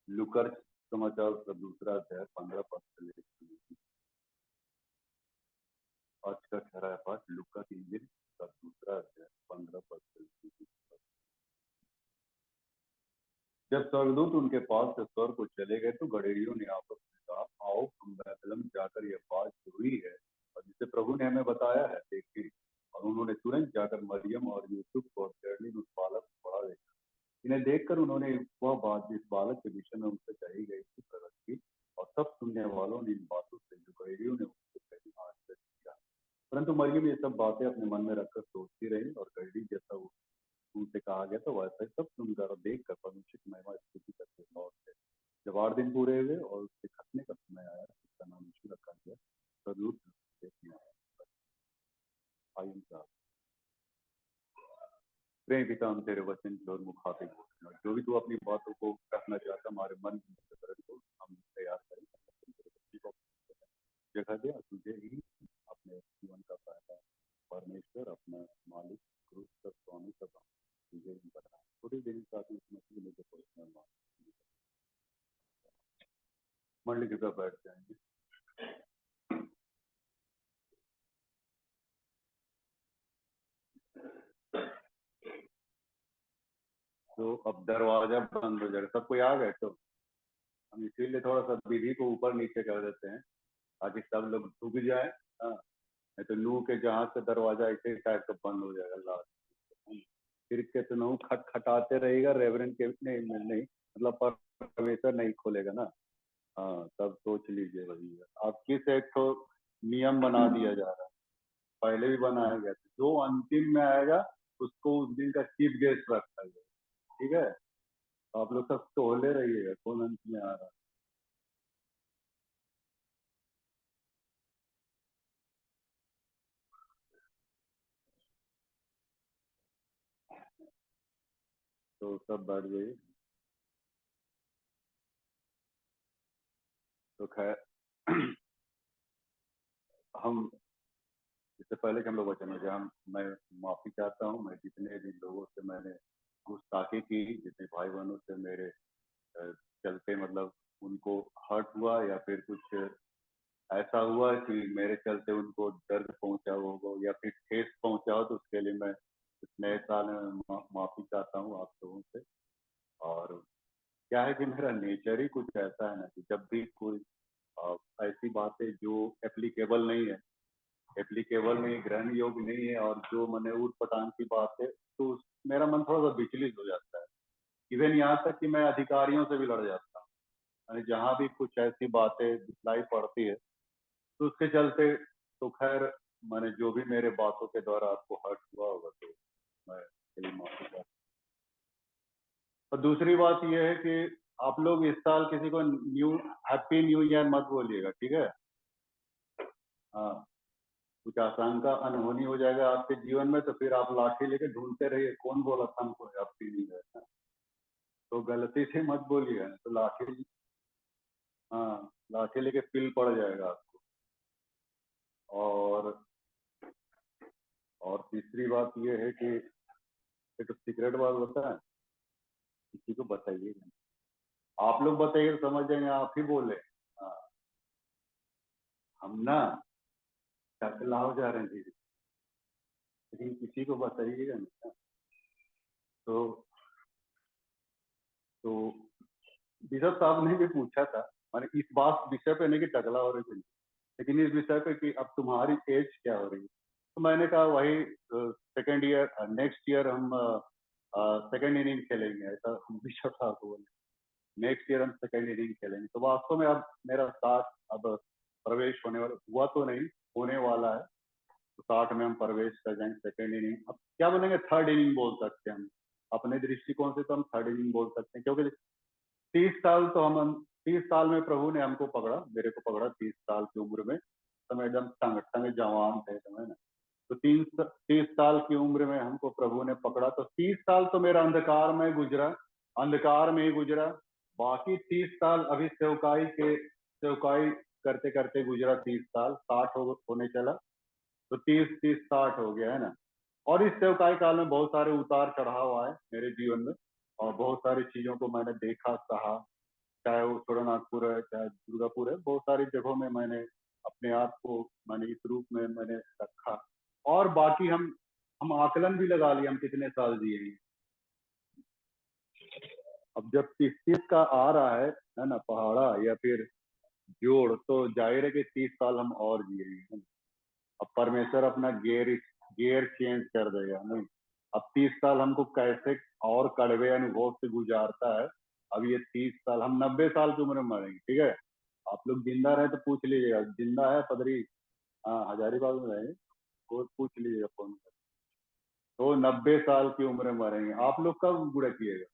Looker समाचार का दूसरा अध्याय 15 पद से लेकर आज का ठहराया पाठ लुका की इंजिल का दूसरा अध्याय 15 पद से लेकर 20 पद। जब स्वर्गदूत उनके पास से स्वर्ग को चले गए तो गडेरियों ने आपस में कहा, आओ हम बैतलहम जाकर यह बात जो हुई है और जिसे प्रभु ने हमें बताया है देखें। और उन्होंने तुरंत जाकर मरियम और यूसुफ को और जर्नी उस बालक को पढ़ा देखा। इन्हें देखकर उन्होंने वह बात जिस बालक के विषय में उनसे कही गई थी प्रकट की। और सब सुनने वालों ने इन बातों से जो गडेरियों ने उनसे कही आश्चर्य किया। परंतु मरियम ये सब बातें अपने मन में रखकर सोचती रही और गडरी जैसा उनसे कहा गया तो वैसा ही सब सुनकर और देख कर परमेश्वर की महिमा स्तुति करके लौट गए। जब 8 दिन पूरे हुए और उसके खतने का समय आया उसका नाम यीशु रखा गया। स्वरूप देखने आया। आयु का प्रेम पिता, हम तेरे वचन की ओर मुखातिब होते हैं और जो भी तू अपनी बातों को रखना चाहता हमारे मन को हम तैयार करें। को जगह दे और तुझे ही अपने जीवन का फायदा परमेश्वर अपना मालिक क्रूस पर स्वामी का तुझे ही बता थोड़ी देर साथ मसीह में जो पहुंचना मंडली के साथ बैठ जाएंगे। तो अब दरवाजा बंद हो जाएगा। सब कोई आ गए तो हम इसीलिए थोड़ा सा विधि को ऊपर नीचे कर देते हैं ताकि सब लोग डूब जाए। हाँ, नहीं तो नू के जहाज से दरवाजा ऐसे टाइप का बंद हो जाएगा। लास्ट फिर कितना खटखटाते रहेगा रेवरेंट के नहीं मतलब परमेश्वर नहीं खोलेगा ना। हाँ, तब सोच लीजिए वही है। अब किस एक तो नियम बना दिया जा रहा है, पहले भी बनाया गया था, जो अंतिम में आएगा उसको उस दिन का चीफ गेस्ट रखा गया। ठीक है, तो आप लोग सब टोले रहिएगा कौन अंत में आ रहा है। तो सब बैठ गए। तो खैर हम इससे पहले कि हम लोग वचन में जाए मैं माफी चाहता हूँ। मैं जितने भी लोगों से मैंने गुस्ताखी की, जितने भाई बहनों से मेरे चलते मतलब उनको हर्ट हुआ या फिर कुछ ऐसा हुआ कि मेरे चलते उनको दर्द पहुंचा हो या फिर ठेस पहुंचा हो, तो उसके लिए मैं इस नए साल में माफी चाहता हूँ आप लोगों से। और क्या है कि मेरा नेचर ही कुछ ऐसा है ना कि जब भी कोई ऐसी बातें जो एप्लीकेबल नहीं, ग्रहण योग्य नहीं है और जो मैंने ऊट पटांग की बात है, तो मेरा मन थोड़ा सा विचलित हो जाता है। इवन यहाँ तक कि मैं अधिकारियों से भी लड़ जाता हूँ। यानी जहाँ भी कुछ ऐसी बातें दिखलाई पड़ती है तो उसके चलते तो खैर मैंने जो भी मेरे बातों के द्वारा आपको हर्ट हुआ होगा तो मैं इसके लिए माफी चाहता हूँ। और दूसरी बात यह है कि आप लोग इस साल किसी को हैप्पी न्यू ईयर मत बोलिएगा, ठीक है। हाँ, कुछ आशंका अनहोनी हो जाएगा आपके जीवन में तो फिर आप लाठी लेके ढूंढते रहिए कौन बोला था हमको हैप्पी न्यू ईयर। तो गलती से मत बोलिए तो लाठी, हाँ, लाठी लेके पिल पड़ जाएगा आपको। और तीसरी बात यह है कि एक तो सीक्रेट बात होता है, किसी को बताइए। आप लोग बताइए तो समझ जाएंगे आप ही बोले। हाँ, हम ना टकलाओ जा रहे हैं धीरे, लेकिन किसी को बताइएगा नहीं। तो तो बिशप साहब ने भी पूछा था, मैंने इस बात विषय पे नहीं कि टकला हो रही थी, लेकिन इस विषय पे कि अब तुम्हारी एज क्या हो रही है। तो मैंने कहा वही सेकेंड ईयर, नेक्स्ट ईयर हम सेकेंड इनिंग खेलेंगे, ऐसा बिशप साहब को बोले। नेक्स्ट ईयर हम सेकेंड इनिंग खेलेंगे। तो वास्तव में अब मेरा 60 अब प्रवेश होने वाला हुआ तो नहीं, होने वाला है। तो 60 में हम प्रवेश कर जाएंगे सेकेंड इनिंग। अब क्या बोलेंगे, थर्ड इनिंग बोल सकते हैं हम अपने दृष्टिकोण से, तो हम थर्ड इनिंग बोल सकते हैं क्योंकि 30 साल तो हम 30 साल में प्रभु ने हमको पकड़ा, मेरे को पकड़ा 30 साल की उम्र में। तो मैं एकदम टंग टंग जवान थे समय ना। तो 30 साल की उम्र में हमको प्रभु ने पकड़ा। तो 30 साल तो मेरा अंधकार में गुजरा, अंधकार में ही गुजरा। बाकी 30 साल अभी सेवकाई करते करते गुजरा। 30 साल 60 होने चला तो 30 30 60 हो गया है ना। और इस सेवकाई काल में बहुत सारे उतार चढ़ाव आए मेरे जीवन में और बहुत सारी चीजों को मैंने देखा, सहा। चाहे वो छोटानागपुर है, चाहे दुर्गापुर है, बहुत सारी जगहों में मैंने अपने आप को मैंने इस रूप में मैंने रखा। और बाकी हम आकलन भी लगा लिया हम कितने साल जिए हैं। अब जब 30 का आ रहा है ना, पहाड़ा या फिर जोड़, तो जाहिर है कि 30 साल हम और जिएंगे। अब परमेश्वर अपना गियर गियर चेंज कर देगा नहीं। अब 30 साल हमको कैसे और कड़वे अनुभव से गुजारता है। अब ये 30 साल, हम 90 साल की उम्र में मरेंगे, ठीक है। आप लोग जिंदा रहे तो पूछ लीजिएगा, जिंदा है पदरी, हाँ हजारीबाग में रहेंगे, वो पूछ लीजिएगा फोन कर। तो 90 साल की उम्र में मरेंगे। आप लोग कब बुरा किएगा,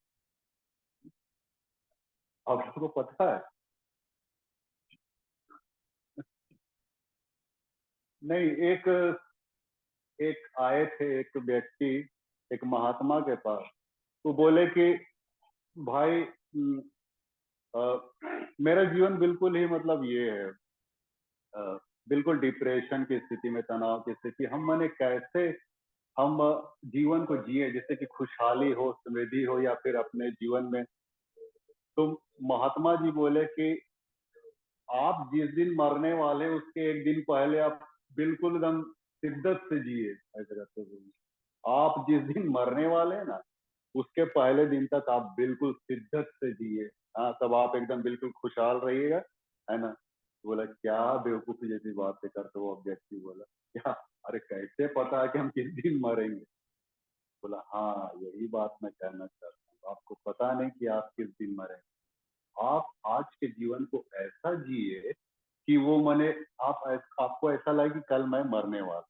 आप लोग को पता है? नहीं, एक एक आए थे एक व्यक्ति एक महात्मा के पास। तो बोले कि भाई मेरा जीवन बिल्कुल ही मतलब ये है, अ, बिल्कुल डिप्रेशन की स्थिति में, तनाव की स्थिति। हम माने कैसे हम जीवन को जिए जिससे कि खुशहाली हो, समृद्धि हो, या फिर अपने जीवन में। तो महात्मा जी बोले कि आप जिस दिन मरने वाले हैं, उसके एक दिन पहले आप बिल्कुल एकदम शिद्दत से जिए, ऐसे करते बोले। आप जिस दिन मरने वाले हैं ना, उसके पहले दिन तक आप बिल्कुल शिद्दत से जिए। हाँ, तब आप एकदम बिल्कुल खुशहाल रहिएगा, है ना। बोला क्या बेवकूफी जैसी बातें करते हो, अब व्यक्ति बोला क्या, अरे कैसे पता है कि हम किस दिन मरेंगे? बोला हाँ, यही बात मैं कहना चाहता हूँ, आपको पता नहीं कि आप किस दिन मरेंगे। आप आज के जीवन को ऐसा जिए कि वो मने आपको ऐसा लगे कि कल मैं मरने वाला।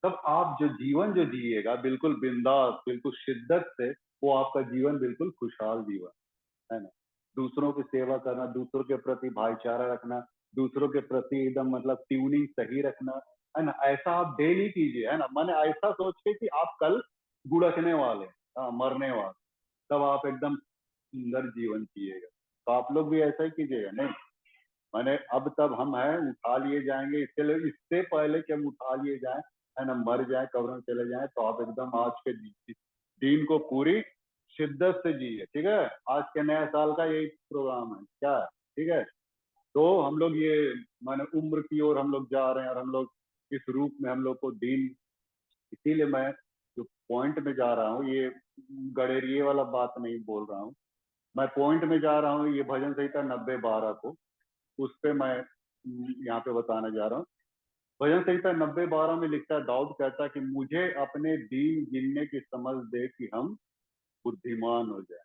तब आप जो जीवन जो जिएगा बिल्कुल बिंदास, बिल्कुल शिद्दत से, वो आपका जीवन बिल्कुल खुशहाल जीवन, है ना। दूसरों की सेवा करना, दूसरों के प्रति भाईचारा रखना, दूसरों के प्रति एकदम मतलब ट्यूनिंग सही रखना, है ना। ऐसा आप डेली कीजिए, है ना। मैंने ऐसा सोच के कि आप कल गुड़कने वाले, हाँ, मरने वाले, तब आप एकदम सुंदर जीवन जिएगा। तो आप लोग भी ऐसा ही कीजिएगा नहीं। मैंने अब तब हम हैं, उठा लिए जाएंगे, इसके लिए इससे पहले कि हम उठा लिए जाएं, है ना, मर जाए, कब्र में चले जाएं, तो आप एकदम आज के दिन को पूरी शिद्दत से जिए, ठीक है। आज के नया साल का यही प्रोग्राम है क्या, ठीक है। तो हम लोग ये माने उम्र की ओर हम लोग जा रहे हैं, और हम लोग इस रूप में हम लोग को दिन, इसीलिए मैं जो पॉइंट में जा रहा हूँ, ये गड़ेरिए वाला बात नहीं बोल रहा हूँ। मैं पॉइंट में जा रहा हूँ, ये भजन संहिता 90-12 को, उस पे मैं यहाँ पे बताने जा रहा हूँ। भजन संहिता 90-12 में लिखता है, दाऊद कहता है कि मुझे अपने दीन गिनने की समझ दे कि हम बुद्धिमान हो जाए,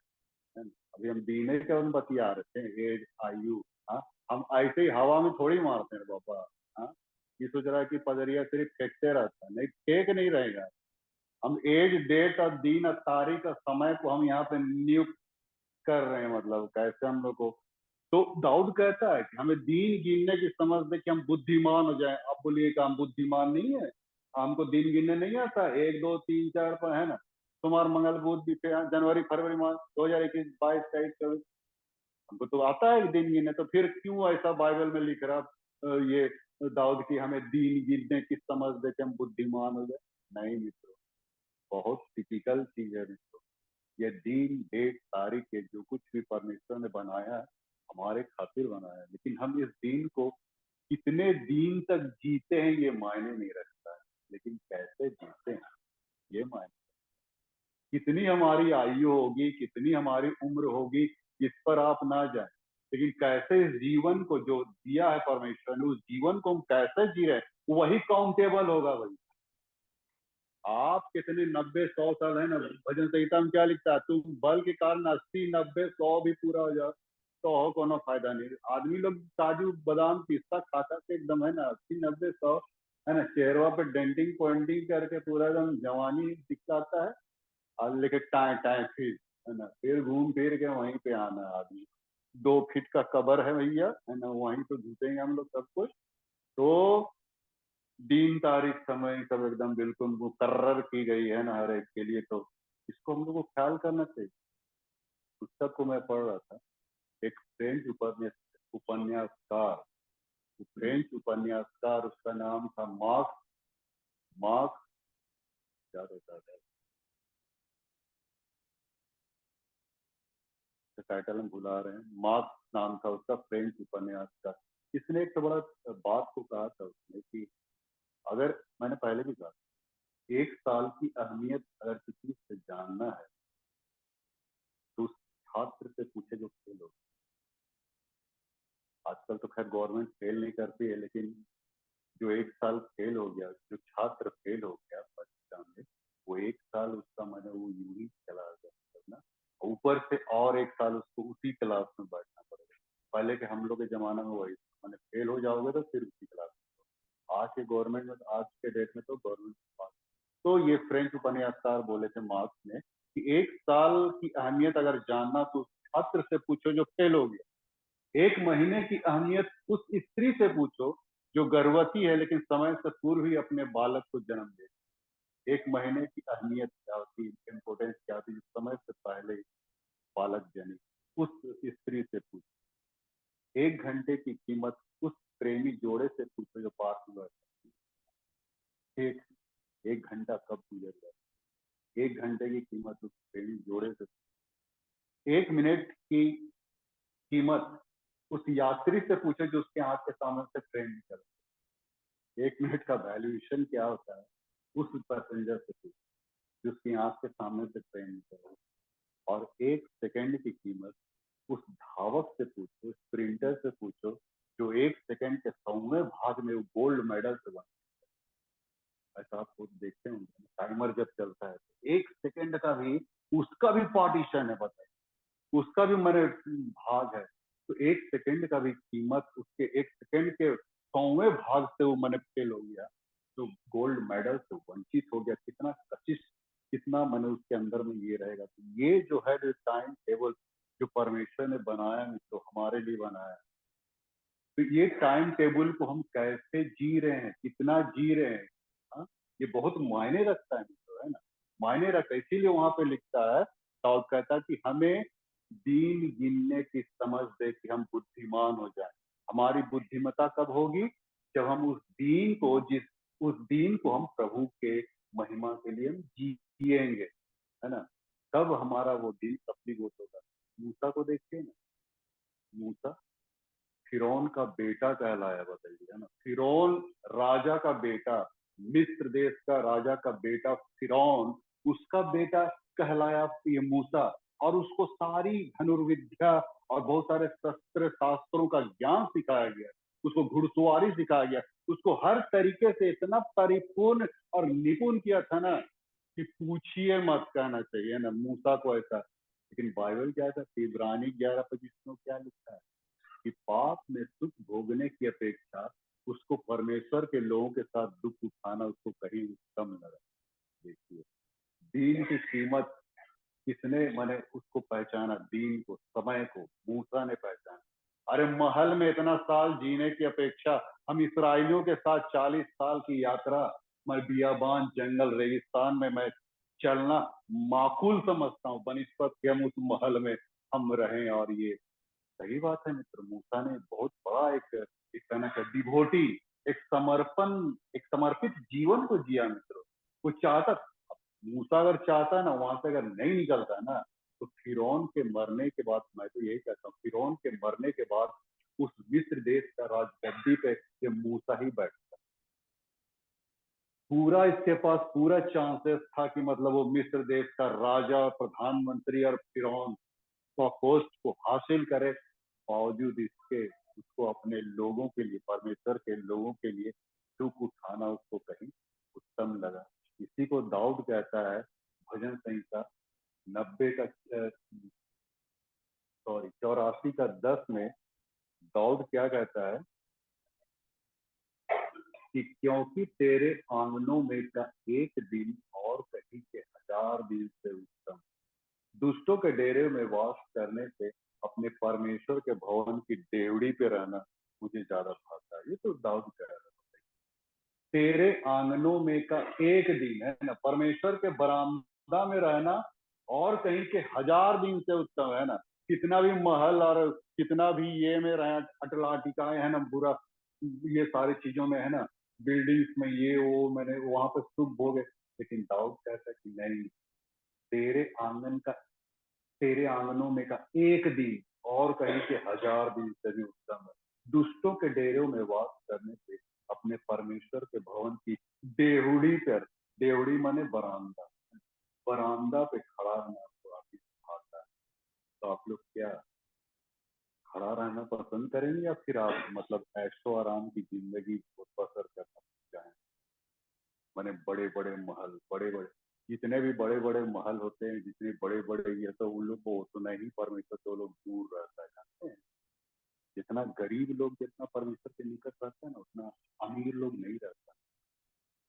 है ना। अभी हम दीने के हम बतिया रहे थे, एज, आयु। हाँ, हम ऐसे ही हवा में थोड़ी मारते हैं बाबा। हाँ, ये सोच रहा है कि पदरिया सिर्फ फेंकते रहता है, नहीं, फेंक नहीं रहेगा। हम एज, डेट और दिन और तारीख और समय को हम यहाँ पे नियुक्त कर रहे हैं, मतलब कैसे हम लोग को। तो दाऊद कहता है कि हमें दीन गिनने की समझ दे कि हम बुद्धिमान हो जाएं। आप बोलिए कि हम बुद्धिमान नहीं है, हमको दिन गिनने नहीं आता, 1 2 3 4 पर, है ना। सोमवार मंगल बुध जनवरी फरवरी मार्च 2021 22 23 24, हमको तो आता है दिन गिनने। तो फिर क्यों ऐसा बाइबल में लिख रहा ये दाऊद की हमें दीन गिनने की समझ दे कि हम बुद्धिमान हो जाए? नहीं मित्रों, बहुत टिपिकल चीज है मित्रों। ये दिन, डेट, तारीख, ये जो कुछ भी परमेश्वर ने बनाया है, हमारे खातिर बनाया है। लेकिन हम इस दिन को कितने दिन तक जीते हैं ये मायने नहीं रखता है, लेकिन कैसे जीते हैं ये मायने। कितनी हमारी आयु होगी, कितनी हमारी उम्र होगी, इस पर आप ना जाए, लेकिन कैसे इस जीवन को जो दिया है परमेश्वर ने, उस जीवन को हम कैसे जी रहे हैं, वही काउंटेबल होगा भाई। आप कितने 90 100 साल है ना, भजन संहिता में क्या लिखता है, तुम बल के कारण 80 90 100 भी पूरा हो जाओ तो हो कोनो फायदा नहीं। आदमी लोग काजू बादाम पिस्ता खाता के एकदम, है ना, 80 90 100, है ना, चेहरा पे डेंटिंग पॉइंटिंग करके पूरा एकदम जवानी दिखलाता है। और लेके टाए टाए फिर, है ना, फिर घूम फिर के वहीं पे आना है आदमी। 2 फीट का कबर है भैया, है ना, वहीं पे घुसेंगे हम लोग सब कुछ। तो दिन तारीख समय सब एकदम बिल्कुल मुकर्रर की गई है ना हर एक के लिए। तो इसको हम लोग को ख्याल करना चाहिए। पुस्तक को मैं पढ़ रहा था, एक फ्रेंच उपन्यासकार, फ्रेंच उपन्यासकार, उसका नाम था मार्क, मार्क क्या रहता था, टाइटल हम भुला रहे हैं, मार्क्स नाम था उसका, फ्रेंच उपन्यास का। इसने एक तो बड़ा बात को कहा था उसने कि अगर, मैंने पहले भी कहा, एक साल की अहमियत अगर किसी से जानना है तो उस छात्र से पूछे जो फेल हो। आजकल तो खैर गवर्नमेंट फेल नहीं करती है, लेकिन जो एक साल फेल हो गया, जो छात्र फेल हो गया परीक्षा में, वो एक साल उसका मैंने वो यूं ही चला गया ना, ऊपर से और एक साल उसको उसी क्लास में बैठना पड़ेगा। पहले के हम लोग के जमाना में वही, मैंने फेल हो जाओगे तो फिर उसी क्लास में। आज के गवर्नमेंट में, आज के डेट में तो गवर्नमेंट पास। तो ये फ्रेंच उपन्यासकार बोले थे मार्क्स ने कि एक साल की अहमियत अगर जानना तो छात्र से पूछो जो फेल हो गया। एक महीने की अहमियत उस स्त्री से पूछो जो गर्भवती है लेकिन समय से पूर्व ही अपने बालक को जन्म दे। एक महीने की अहमियत क्या होती है, इम्पोर्टेंस क्या होती है, समय से पहले ही बालक जन्म, उस स्त्री से पूछो। एक घंटे की कीमत उस प्रेमी जोड़े से पूछो जो पास में बैठा। एक एक घंटा कब गुजर गया, एक घंटे की कीमत उस प्रेमी जोड़े से। एक मिनट की कीमत उस यात्री से पूछो जो उसके हाथ के सामने से ट्रेन निकल। एक मिनट का वैल्यूएशन क्या होता है उस पैसेंजर से पूछो जो उसकी आंख के सामने से ट्रेन निकल रहा है। और एक सेकंड की कीमत उस धावक से पूछो, स्प्रिंटर से पूछो जो एक सेकंड के 100वें भाग में वो गोल्ड मेडल से बना। ऐसा आप खुद देखते होंगे, टाइमर जब चलता है तो एक सेकंड का भी, उसका भी पार्टीशन है, बताइए, उसका भी मेरे भाग है। तो एक सेकंड का भी कीमत, उसके एक सेकंड के 100वें भाग से वो मैंने फेल हो गया तो गोल्ड मेडल से वंचित हो गया। कितना कशिश, कितना मैंने उसके अंदर में ये रहेगा। तो ये जो है जो टाइम टेबल जो परमेश्वर ने बनाया है तो हमारे लिए बनाया है, तो ये टाइम टेबल को हम कैसे जी रहे हैं, कितना जी रहे हैं, हाँ, ये बहुत मायने रखता है मित्रों, है ना। मायने रखता है, इसीलिए वहां पे लिखता है, दाऊद कहता है कि हमें दिन गिनने की समझ दे कि हम बुद्धिमान हो जाए। हमारी बुद्धिमता कब होगी, जब हम उस दिन को हम प्रभु के महिमा के लिए हम जिएंगे, है ना। तब हमारा वो दिन सफलीभूत होगा। मूसा को देखिए ना, मूसा फिरौन का बेटा कहलाया, बताइए, है ना। फिरौन राजा का बेटा, मिस्र देश का राजा का बेटा फिरौन, उसका बेटा कहलाया ये मूसा। और उसको सारी धनुर्विद्या और बहुत सारे शस्त्र शास्त्रों का ज्ञान सिखाया गया, उसको घुड़सवारी सिखाया गया, उसको हर तरीके से इतना परिपूर्ण और निपुण किया था ना कि पूछिए मत, कहना चाहिए ना मूसा को ऐसा। लेकिन बाइबल क्या था, इब्रानी 11:25 में क्या लिखा है कि पाप में सुख भोगने की अपेक्षा उसको परमेश्वर के लोगों के साथ दुख उठाना उसको कहीं उत्तम लगा। देखिए, दीन की कीमत किसने, मैंने उसको पहचाना, दीन को, समय को मूसा ने पहचाना। अरे महल में इतना साल जीने की अपेक्षा हम इसराइलियों के साथ 40 साल की यात्रा, मैं बियाबान जंगल रेगिस्तान में मैं चलना माकूल समझता हूँ बनिस्बत कि हम उस महल में हम रहें। और ये सही बात है मित्र, मूसा ने बहुत बड़ा एक तरह का डिवोटी, एक समर्पित जीवन को जिया मित्रों। वो चाहता, मूसा अगर चाहता ना, वहां से अगर नहीं निकलता ना, तो फिरौन के मरने के बाद, मैं तो यही कहता हूँ, फिरौन के मरने के बाद उस मिस्र देश का राज गद्दी पे ये मूसा ही बैठता। पूरा इसके पास पूरा चांसेस था कि मतलब वो मिस्र देश का राजा, प्रधानमंत्री और फिरौन का पोस्ट को हासिल करे। बावजूद इसके उसको अपने लोगों के लिए, परमेश्वर के लोगों के लिए दुख उठाना उसको कहीं उत्तम लगा। इसी को दाऊद कहता है भजन संहिता 90 का, सॉरी 84 का 10 में दाऊद क्या कहता है कि क्योंकि तेरे आंगनों में का एक दिन और कहीं के 1000 दिन से उत्तम। दुष्टों के डेरे में वास करने से अपने परमेश्वर के भवन की डेवड़ी पे रहना मुझे ज्यादा भाता है। ये तो दाऊद कह रहा है, तेरे आंगनों में का एक दिन, है ना, परमेश्वर के बरामदा में रहना और कहीं के 1000 दिन से उत्तम, है ना। कितना भी महल और कितना भी ये में रहे, अटलाटिकाएं, है ना, बुरा ये सारी चीजों में, है ना, बिल्डिंग्स में ये वो मैंने वहां पर सुख भोगे, लेकिन दाऊद कहता है कि नहीं, तेरे आंगन का तेरे आंगनों में का एक दिन और कहीं के 1000 दिन से भी उत्तम है। दुष्टों के डेरों में वास करने से अपने परमेश्वर के भवन की देहुड़ी पर, देहुड़ी माने बरामदा, बरामदा पे खड़ा रहना आपको आगे आता है। तो आप लोग क्या खड़ा रहना पसंद करेंगे या फिर आप मतलब ऐशो आराम की जिंदगी को बसर करना चाहें? माने बड़े बड़े महल, बड़े बड़े जितने भी बड़े बड़े महल होते हैं, जितने बड़े बड़े ये तो उन लोग को उतना ही परमेश्वर से वो लोग दूर रहता है, जानते हैं। जितना गरीब लोग जितना परमेश्वर के निकट रहता है ना, उतना अमीर लोग नहीं रहता।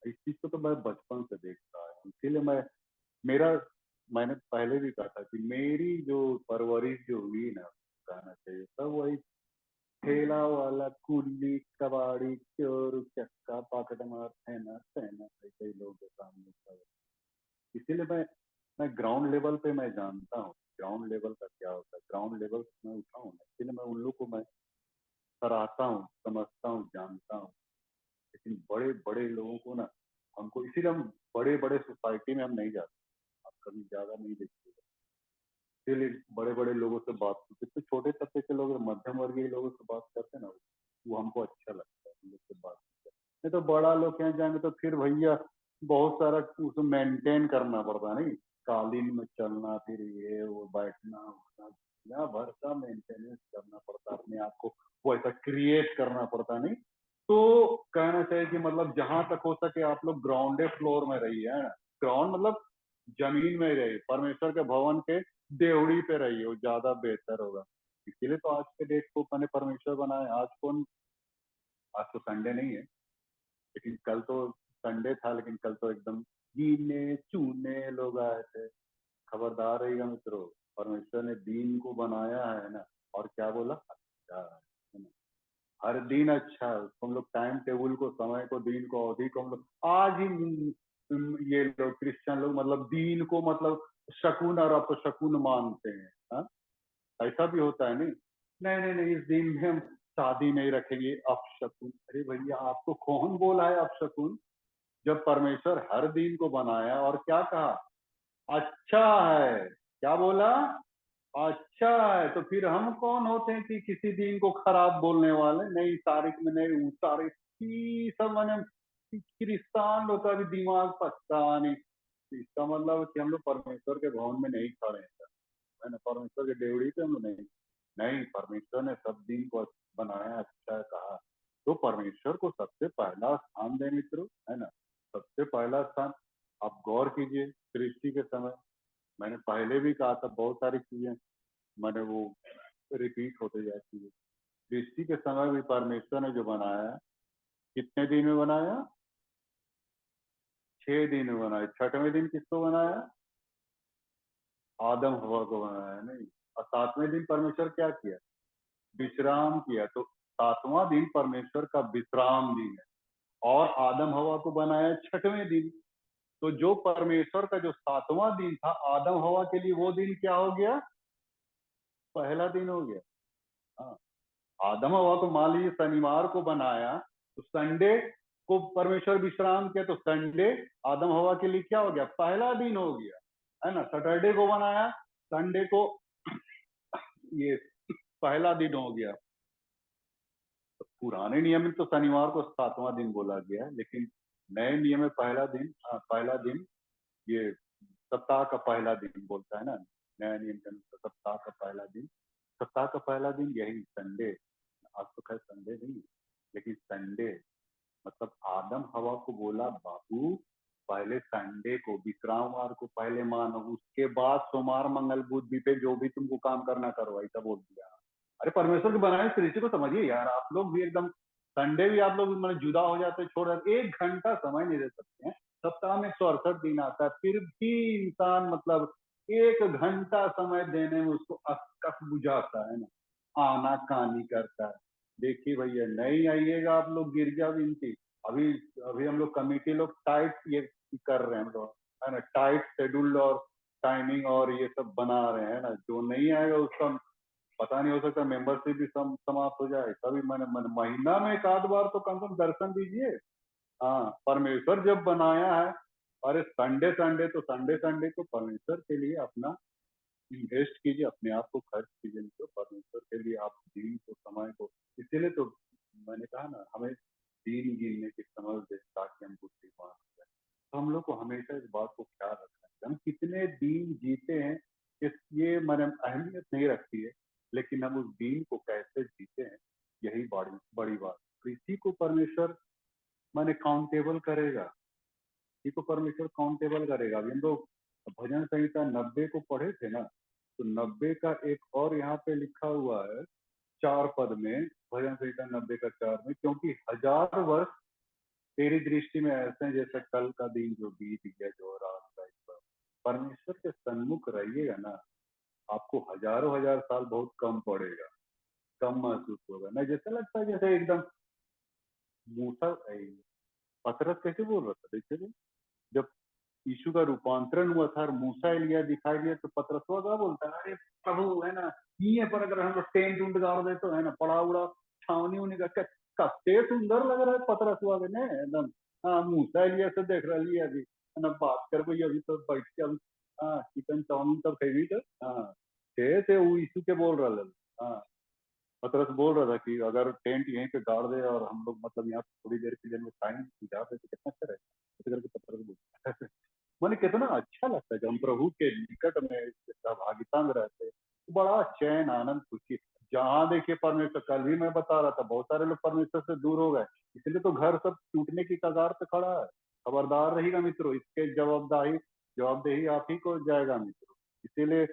इस चीज को तो मैं बचपन से देखता है, इसीलिए मेरा मैंने पहले भी कहा था कि मेरी जो परवरिश जो हुई ना, कहना चाहिए सब वही ठेला वाला, कुल्ली, कबाड़ी, चोर, चक्का, पॉकेट मार, सहना सहना, ऐसे ही लोग के सामने सब। इसीलिए मैं ग्राउंड लेवल पे मैं जानता हूँ ग्राउंड लेवल का क्या होता है, ग्राउंड लेवल से मैं उठा हूँ, इसीलिए मैं उन लोग को मैं सराहता हूँ, समझता हूँ, जानता हूँ। लेकिन बड़े बड़े लोगों को ना, हमको इसीलिए हम बड़े बड़े सोसाइटी में हम नहीं जाते, आप कभी ज्यादा नहीं देखते, इसीलिए बड़े बड़े लोगों से बात करते, तो छोटे तबके के लोग, मध्यम वर्गीय लोगों से बात करते हैं ना, वो हमको अच्छा लगता है उन लोग से बात करते। नहीं तो बड़ा लोग कहीं जाएंगे तो फिर भैया बहुत सारा उसको मेंटेन करना पड़ता, नहीं कालीन में चलना, फिर ये वो बैठना उठना, दुनिया भर का मेंटेनेंस करना पड़ता, अपने आप को वो ऐसा क्रिएट करना पड़ता, नहीं। तो कहना चाहिए कि मतलब जहां तक हो सके आप लोग ग्राउंडेड फ्लोर में रहिए, है ना। ग्राउंड मतलब जमीन में ही रहिए, परमेश्वर के भवन के देवड़ी पे रहिए, वो ज्यादा बेहतर होगा। इसीलिए तो आज के डेट को मैंने परमेश्वर बनाया। आज कौन, आज तो संडे नहीं है, लेकिन कल तो संडे था, लेकिन कल तो एकदम गीने चूने लोग आए थे। खबरदार रहिएगा मित्रों, परमेश्वर ने दिन को बनाया है ना, और क्या बोला, अच्छा है ना। हर दिन अच्छा है, उसको हम लोग टाइम टेबल को, समय को, दिन को, अवधि को हम लोग आज ही ये लोग क्रिश्चियन लोग मतलब दिन को मतलब शकुन और अपशकुन मानते हैं, हाँ? ऐसा भी होता है, नहीं नहीं नहीं नहीं, इस दिन में हम शादी नहीं रखेंगे, अपशकुन। अरे भैया आपको कौन बोला है अपशकुन? जब परमेश्वर हर दिन को बनाया और क्या कहा, अच्छा है, क्या बोला, अच्छा है, तो फिर हम कौन होते हैं कि किसी दिन को खराब बोलने वाले? नहीं तारीख में, नहीं उस तारीख की, सब मैंने क्रिस्तान लोग का भी दिमाग पछता नहीं। इसका मतलब है कि हम लोग परमेश्वर के भवन में नहीं खड़े हैं, है ना, परमेश्वर के डेवड़ी पे हम लोग नहीं। नहीं, परमेश्वर ने सब दिन को बनाया, अच्छा है कहा, तो परमेश्वर को सबसे पहला स्थान दे मित्रों, है ना। सबसे पहला स्थान, आप गौर कीजिए सृष्टि के समय, मैंने पहले भी कहा था, बहुत सारी चीजें मैंने वो रिपीट होते जाती है। सृष्टि के समय भी परमेश्वर ने जो बनाया, कितने दिन में बनाया, 6 दिन में बनाया। छठवें दिन किसको बनाया, आदम हवा को बनाया, नहीं। और 7वें दिन परमेश्वर क्या किया, विश्राम किया। तो 7वां दिन परमेश्वर का विश्राम दिन है, और आदम हवा को बनाया 6वें दिन। तो जो परमेश्वर का जो 7वां दिन था आदम हवा के लिए, वो दिन क्या हो गया, पहला दिन हो गया। हाँ, आदम हवा को मान लीजिए शनिवार को बनाया, तो संडे को परमेश्वर विश्राम किया, तो संडे आदम हवा के लिए क्या हो गया, पहला दिन हो गया, है ना। सैटरडे को बनाया, संडे को ये पहला दिन हो गया। तो पुराने नियम में तो शनिवार को 7वां दिन बोला गया है, लेकिन नए नियम में पहला दिन, पहला दिन ये सप्ताह का पहला दिन बोलता है ना, नया नियम के अनुसार सप्ताह का पहला दिन, सप्ताह का पहला दिन यही संडे। आज तो खैर संडे नहीं, लेकिन संडे मतलब आदम हवा को बोला, बाबू पहले संडे को, विश्रामवार को पहले मानो, उसके बाद सोमवार मंगल बुध भी पे जो भी तुमको काम करना करो, ऐसा बोल दिया। अरे परमेश्वर के बनाए सृष्टि को समझिए यार, आप लोग भी एकदम संडे भी आप लोग मतलब जुदा हो जाते, छोड़ जाते, 1 घंटा समय नहीं दे सकते हैं। सप्ताह में 168 दिन आता है, फिर भी इंसान मतलब 1 घंटा समय देने में उसको अकस बुझाता है ना, आना कानी करता है। देखिए भैया, नहीं आइएगा आप लोग गिरजा विनती, अभी अभी हम लोग कमेटी लोग टाइट ये कर रहे हैं हम लोग, है ना, टाइट शेड्यूल और टाइमिंग और ये सब बना रहे हैं ना। जो नहीं आएगा उसका पता नहीं, हो सकता मेंबरशिप भी समाप्त हो जाए। तभी मैंने महीना में 1 आध बार तो कम से कम दर्शन दीजिए। हाँ, परमेश्वर जब बनाया है, अरे संडे संडे तो संडे संडे को परमेश्वर के लिए अपना इन्वेस्ट कीजिए, अपने आप को खर्च कीजिए मित्रों, परमेश्वर के लिए आप दिन को, समय को, इसीलिए तो मैंने कहा ना, हमें दिन गिनने की समझ दे ताकि हम बुद्धिमान हो जाए। तो हम लोग को हमेशा इस बात को ख्याल रखना है, हम कितने दिन जीते हैं इस ये मैंने अहमियत नहीं रखती है, लेकिन हम उस दिन को कैसे जीते हैं यही बड़ी बड़ी बात। तो इसी को परमेश्वर मैंने काउंटेबल करेगा, इसी को परमेश्वर काउंटेबल करेगा। अभी हम लोग भजन संहिता 90 को पढ़े थे ना, तो 90 का एक और यहाँ पे लिखा हुआ है 4 पद में, भजन संहिता 90 का 4 में, क्योंकि 1000 वर्ष तेरी दृष्टि में ऐसे हैं जैसे कल का दिन जो बीत गया, जो रात का एक पल। परमेश्वर के सन्मुख रहिएगा ना, आपको हजारों हजार साल बहुत कम पड़ेगा, कम महसूस होगा ना, जैसा लगता है जैसे एकदम मूसा। पतरस कैसे बोल रहा था देखिए, जब यीशु का रूपांतरण हुआ था और मूसा एलिया दिखाई दिया, तो पतरस क्या बोलता है, अरे प्रभु है ना, ये पर अगर हम लोग टेंट उंट गाड़ दे तो है ना, पड़ा उड़ा छावनी उनी का कत्ते सुंदर लग रहा है पतरस वाले ने एकदम। हाँ, मूसा एलिया से देख रही है अभी, है ना, बात कर भाई, अभी तो बैठ के अभी हाँ चिकन चाउमीन तब खेवी तो हाँ थे वो यीशु के बोल रहा है। हाँ, पतरस बोल रहा था कि अगर टेंट यहीं पे गाड़ दे और हम लोग मतलब यहाँ थोड़ी देर के लिए टाइम गुजार दे तो कितना अच्छा रहेगा, ऐसे करके पतरस बोलता है। मैंने कितना अच्छा लगता है जब हम प्रभु के निकट में सहभागिता में रहते हैं, तो बड़ा चैन आनंद खुशी। जहाँ देखिए परमेश्वर, कल भी मैं बता रहा था बहुत सारे लोग परमेश्वर से दूर हो गए, इसलिए तो घर सब टूटने की कगार पे खड़ा है। खबरदार रहिएगा मित्रों, इसके जवाबदेही आप ही को जाएगा मित्रों। इसीलिए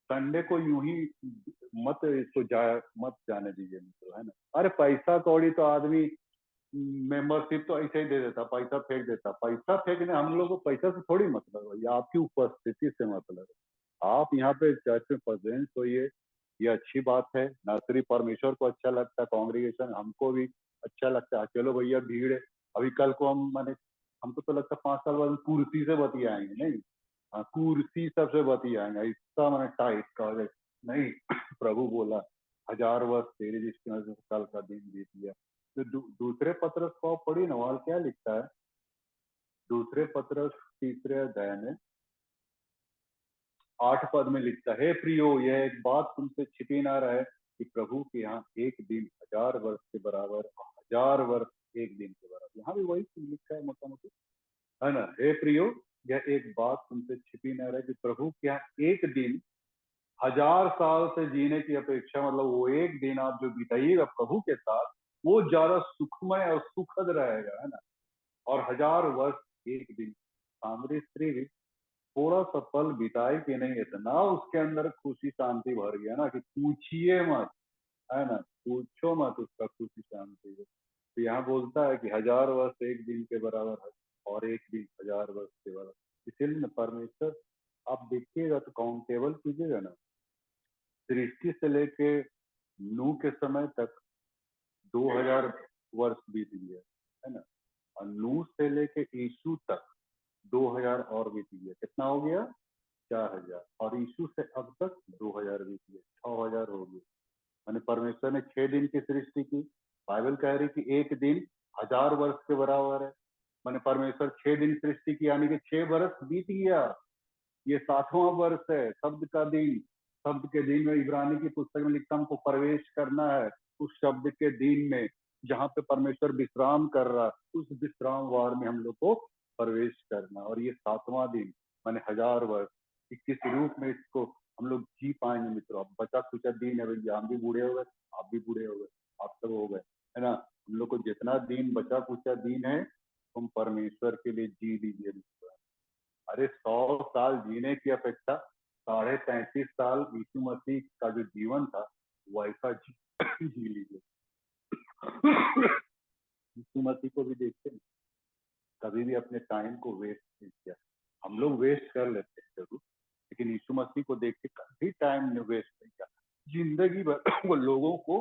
संडे को यूं ही मत इसको मत जाने दीजिए मित्रों, है ना। अरे पैसा कौड़ी तो आदमी मेंबरशिप तो ऐसे ही दे देता, पैसा फेंक देता, पैसा फेंकने हम लोग को पैसा से थोड़ी मतलब है, ये आपकी उपस्थिति से मतलब है। आप यहाँ पे चर्च में प्रेजेंट होइए, ये अच्छी बात है, नर्सरी परमेश्वर को अच्छा लगता है, कांग्रेगेशन हमको भी अच्छा लगता है। चलो भैया भीड़ है, अभी कल को हम मैंने हमको तो लगता है 5 साल बाद कुर्सी से बतियाएंगे नहीं। हाँ, कुर्सी सबसे बतियाएंगे, इसका मैंने टाइट का नहीं। प्रभु बोला 1000 वर्ष तेरी दृष्टि में से कल का दिन बीत गया। तो दूसरे पत्रस को आप पढ़ी ना, वहां क्या लिखता है, दूसरे पत्रस तीसरे अध्याय में 8 पद में लिखता है, हे प्रियो यह एक बात तुमसे छिपी ना रहे कि प्रभु के यहाँ एक दिन 1000 वर्ष के बराबर, 1000 वर्ष एक दिन के बराबर। यहाँ भी वही चीज लिखा है मोटा मोटी, है ना। हे प्रियो यह एक बात तुमसे छिपी ना रहे कि प्रभु के यहाँ एक दिन 1000 साल से जीने की अपेक्षा, मतलब वो एक दिन आप जो बिताइएगा प्रभु के साथ, वो ज्यादा सुखमय और सुखद रहेगा, है ना। और 1000 वर्ष एक दिन, सामरी स्त्री भी थोड़ा सा पल बिताई कि नहीं, इतना उसके अंदर खुशी शांति भर गया ना कि पूछिए मत, है ना, पूछो मत उसका खुशी शांति। तो यहाँ बोलता है कि 1000 वर्ष एक दिन के बराबर है और एक दिन 1000 वर्ष के बराबर। इसीलिए ना परमेश्वर, आप देखिएगा तो काउंटेबल कीजिएगा ना, सृष्टि से लेके नूह के समय तक 2000 वर्ष बीत गया, है ना। और नूह से लेके यीशु तक 2000 और बीत गया, कितना हो गया, 4000। और यीशु से अब तक 2000 बीत गया, 6000 हो गया। मैंने परमेश्वर ने 6 दिन की सृष्टि की, बाइबल कह रही कि एक दिन 1000 वर्ष के बराबर है। मैंने परमेश्वर 6 दिन सृष्टि की, यानी कि 6 बरस बीत गया, ये 7वां वर्ष है, शब्द का दिन। शब्द के दिन में इब्रानी की पुस्तक में लिखता हमको प्रवेश करना है उस शब्द के दिन में, जहाँ पे परमेश्वर विश्राम कर रहा है, उस विश्राम वार में हम लोग को प्रवेश करना। और ये 7वां दिन माने 1000 वर्ष, कि किस रूप में इसको हम लोग जी पाएंगे मित्रों। अब बचा खुचा दिन है भैया, हम भी बूढ़े हो गए, आप भी बूढ़े हो गए, आप सब हो गए, है ना। हम लोग को जितना दिन बचा खुचा दिन है, तुम परमेश्वर के लिए जी लीजिए मित्रों। अरे 100 साल जीने की अपेक्षा 35.5 साल यीशु मसीह का जो जीवन था वैसा जी लीजिए। यीशु मसीह को भी देखते हैं, कभी भी अपने टाइम को वेस्ट नहीं किया। हम लोग वेस्ट कर लेते हैं जरूर, लेकिन यीशु मसीह को देख के कभी टाइम ने वेस्ट नहीं किया। जिंदगी भर वो लोगों को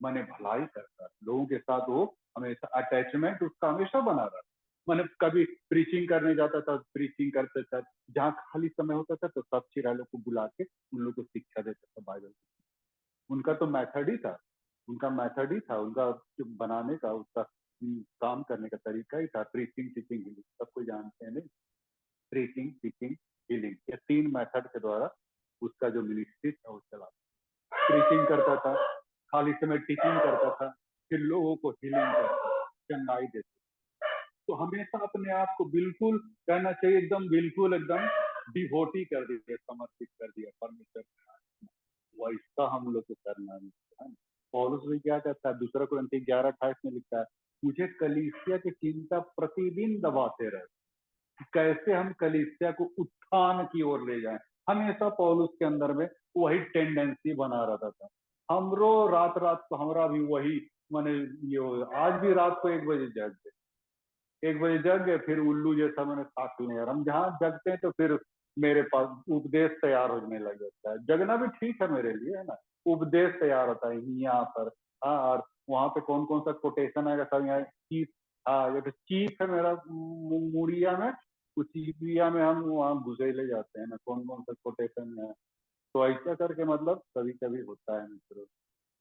माने भलाई करता है, लोगों के साथ वो हमेशा अटैचमेंट उसका हमेशा बना रहा। मैंने कभी प्रीचिंग करने जाता था, प्रीचिंग करते था, जहाँ खाली समय होता था तो सब चिरालों को बुला के उन लोगों को शिक्षा देता था बाइबल। उनका तो मेथड ही था, उनका मेथड ही था, उनका जो बनाने का उसका काम करने का तरीका ही था, प्रीचिंग टीचिंग हीलिंग। सबको जानते हैं नहीं, प्रीचिंग टीचिंग हीलिंग, ये 3 मेथड के द्वारा उसका जो मिनिस्ट्री था वो चला, प्रीचिंग करता था, खाली समय टीचिंग करता था, फिर लोगों को हीलिंग करता, चंगाई देता। तो हमेशा अपने आप को बिल्कुल कहना चाहिए एकदम बिल्कुल एकदम डिवोटी कर दिया, समर्पित कर दिया परमेश्वर। वैसा हम लोग को करना है। पौलुस भी क्या कहता है, दूसरा कुरिन्थी 11:28 में लिखता है, मुझे कलीसिया की चिंता प्रतिदिन दबाते रहे कि कैसे हम कलीसिया को उत्थान की ओर ले जाएं। हमेशा पौलुस के अंदर में वही टेंडेंसी बना रहता था। हमरो रात रात को हमरा भी वही माने ये आज भी रात को 1 बजे जग गए, 1 बजे जग गए, फिर उल्लू जैसा मैंने साथ लें, और हम जहाँ जगते हैं तो फिर मेरे पास उपदेश तैयार होने लग जाता है। जगना भी ठीक है मेरे लिए, है ना, उपदेश तैयार होता है यहाँ पर। हाँ, और वहां पे कौन कौन सा कोटेशन आएगा सब यहाँ चीफ। हाँ, ये तो चीफ है मेरा मुड़िया में, उस चीफिया में हम वहाँ घुसे ले जाते हैं ना, कौन कौन सा कोटेशन है। तो ऐसा करके मतलब कभी कभी होता है मित्रों।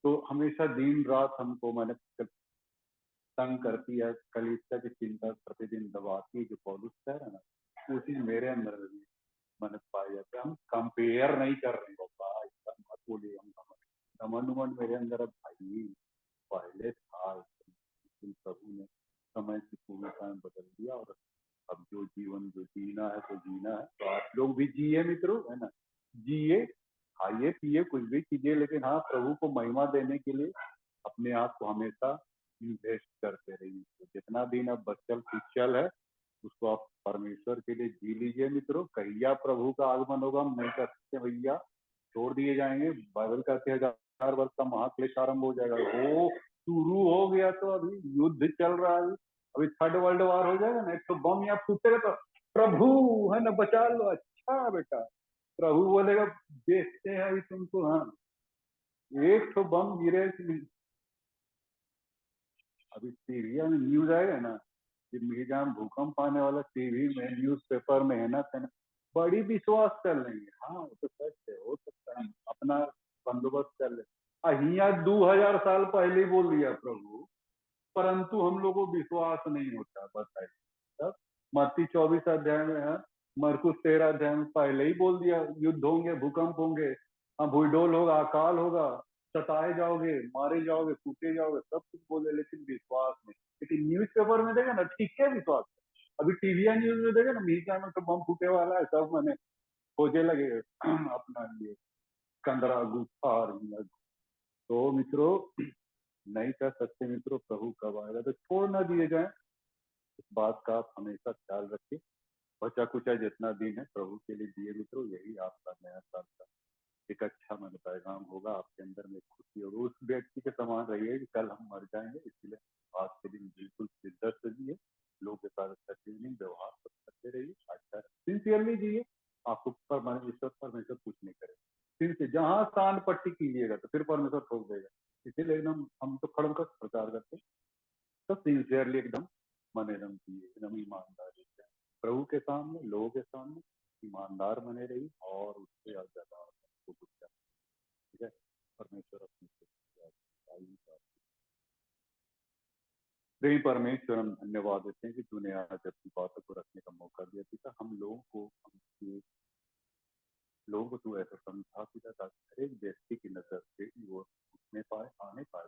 तो हमेशा दिन रात हमको मैंने तंग करती है, कलीसिया की चिंता प्रतिदिन दबाती है, जो पौलुस कह रहा है ना, वो चीज मेरे अंदर भी मैंने पाई जाती है। हम कंपेयर नहीं कर रहे बाबा, ऐसा मत बोलिए। हम घमंड उमंड मेरे अंदर अब भाई पहले था, लेकिन प्रभु ने समय की पूर्णता में बदल दिया, और अब जो जीवन जो जीना है तो जीना है, तो आप लोग भी जिए मित्रों, है ना, जिए, खाइए पिए कुछ भी कीजिए, लेकिन हाँ प्रभु को महिमा देने के लिए अपने आप को हमेशा इन्वेस्ट करते रहिए। तो जितना दिन अब बचल कुचल है उसको आप परमेश्वर के लिए जी लीजिए मित्रों। कहिया प्रभु का आगमन होगा हम नहीं कर सकते भैया, छोड़ दिए जाएंगे। बाइबल कहते हैं 1000 वर्ष का महाक्लेश आरंभ हो जाएगा, वो शुरू हो गया तो अभी युद्ध चल रहा है। अभी 3rd वर्ल्ड वॉर हो जाएगा ना, एक तो बम यहाँ फूटेगा तो प्रभु है ना बचा लो, अच्छा बेटा, प्रभु बोलेगा देखते हैं अभी तुमको। हाँ, एक तो बम गिरे, अभी सीरिया में न्यूज आएगा ना कि जहाँ भूकंप आने वाला, टीवी में न्यूज़पेपर में है ना, बड़ी विश्वास कर लेंगे। हाँ वो तो सच है, हो सकता है अपना बंदोबस्त कर ले। यहाँ 2000 साल पहले ही बोल दिया प्रभु, परंतु हम लोगों को विश्वास नहीं होता। बताइए तब मत्ती 24 अध्याय में है, मरकुस 13 अध्याय में पहले ही बोल दिया युद्ध होंगे, भूकंप होंगे, हाँ भूडोल होगा, अकाल होगा, सताए जाओगे, मारे जाओगे, कूटे जाओगे, सब कुछ बोले, लेकिन विश्वास नहीं। लेकिन न्यूज़पेपर में देखा ना ठीक है विश्वास। अभी टीवी न्यूज में देखा ना मीडिया में तो बम फूटे वाला है, सब मैंने खोजे लगे अपना ये कंदरा गुफा और तो मित्रों नहीं कर सकते मित्रों प्रभु कब आएगा, तो छोड़ ना दिए जाए। इस बात का आप हमेशा ख्याल रखिए। बचा कुचा जितना दिन है प्रभु के लिए दिए मित्रों, यही आपका नया साल का एक अच्छा मन पैगाम होगा। आपके अंदर में खुशी और उस व्यक्ति के समान रहिए कि कल हम मर जाएंगे, इसलिए आज के दिन बिल्कुल शिद्दत से जिए, लोगों के साथ अच्छा ट्यूनिंग व्यवहार सब करते रहिए, अच्छा सिंसियरली जिए। आपको परमेश्वर कुछ नहीं करे। फिर से जहां शान पट्टी कीजिएगा तो फिर परमेश्वर ठोक देगा। इसीलिए एकदम हम तो खड़म कर प्रचार करते, तो सिंसियरली एकदम मन एकदम जिए, एकदम ईमानदारी से प्रभु के सामने, लोगों के सामने ईमानदार बने रही, और उससे ज्यादा आपको कुछ चाहिए। ठीक है, परमेश्वर अपनी प्रेम परमेश्वर, हम धन्यवाद देते हैं कि तूने आज अपनी बातों को रखने का मौका दिया। पिता हम लोगों को, हम लोगों को तू ऐसा समझा पिता, ताकि हर एक व्यक्ति की नजर से वो उठने पाए, आने पाए